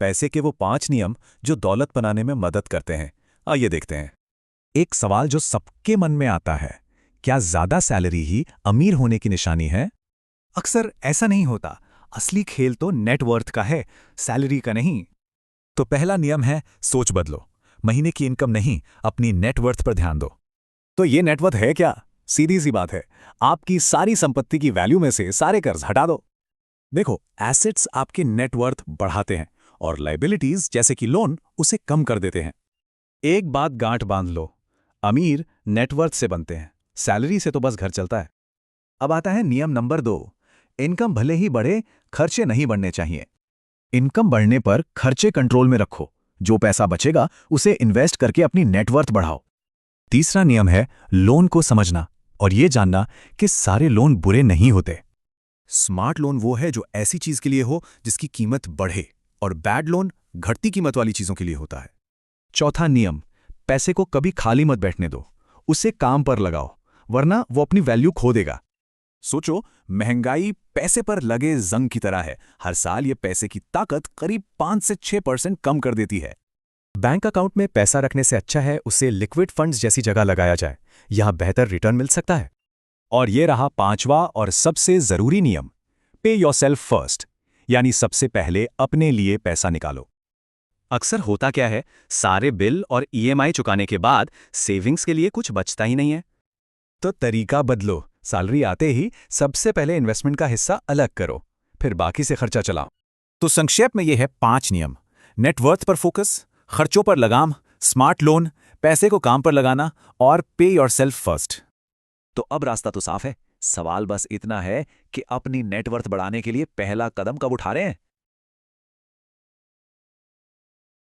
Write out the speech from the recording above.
पैसे के वो 5 नियम जो दौलत बनाने में मदद करते हैं। आइए देखते हैं। एक सवाल जो सबके मन में आता है, क्या ज्यादा सैलरी ही अमीर होने की निशानी है? अक्सर ऐसा नहीं होता। असली खेल तो नेटवर्थ का है, सैलरी का नहीं। तो पहला नियम है सोच बदलो। महीने की इनकम नहीं, अपनी नेटवर्थ पर ध्यान दो। तो ये नेटवर्थ है क्या? सीधी सी बात है, आपकी सारी संपत्ति की वैल्यू में से सारे कर्ज हटा दो। देखो, एसेट्स आपके नेटवर्थ बढ़ाते हैं और लाइबिलिटीज जैसे कि लोन उसे कम कर देते हैं। एक बात गांठ बांध लो, अमीर नेटवर्थ से बनते हैं, सैलरी से तो बस घर चलता है। अब आता है नियम नंबर 2। इनकम भले ही बढ़े, खर्चे नहीं बढ़ने चाहिए। इनकम बढ़ने पर खर्चे कंट्रोल में रखो। जो पैसा बचेगा उसे इन्वेस्ट करके अपनी नेटवर्थ बढ़ाओ। तीसरा नियम है लोन को समझना और ये जानना कि सारे लोन बुरे नहीं होते। स्मार्ट लोन वो है जो ऐसी चीज के लिए हो जिसकी कीमत बढ़े, और बैड लोन घटती कीमत वाली चीजों के लिए होता है। चौथा नियम, पैसे को कभी खाली मत बैठने दो, उसे काम पर लगाओ, वरना वो अपनी वैल्यू खो देगा। सोचो, महंगाई पैसे पर लगे जंग की तरह है। हर साल ये पैसे की ताकत करीब 5 से 6% कम कर देती है। बैंक अकाउंट में पैसा रखने से अच्छा है उसे लिक्विड फंड्स जैसी जगह लगाया जाए। यहां बेहतर रिटर्न मिल सकता है। और ये रहा 5वां और सबसे जरूरी नियम, पे योरसेल्फ फर्स्ट, यानी सबसे पहले अपने लिए पैसा निकालो। अक्सर होता क्या है, सारे बिल और ईएमआई चुकाने के बाद सेविंग्स के लिए कुछ बचता ही नहीं है। तो तरीका बदलो। सैलरी आते ही सबसे पहले इन्वेस्टमेंट का हिस्सा अलग करो, फिर बाकी से खर्चा चलाओ। तो संक्षेप में ये है 5 नियम। नेटवर्थ पर फोकस, खर्चों पर लगाम, स्मार्ट लोन, पैसे को काम पर लगाना और पे योरसेल्फ फर्स्ट। तो अब रास्ता तो साफ है। सवाल बस इतना है कि अपनी नेटवर्थ बढ़ाने के लिए पहला कदम कब उठा रहे हैं।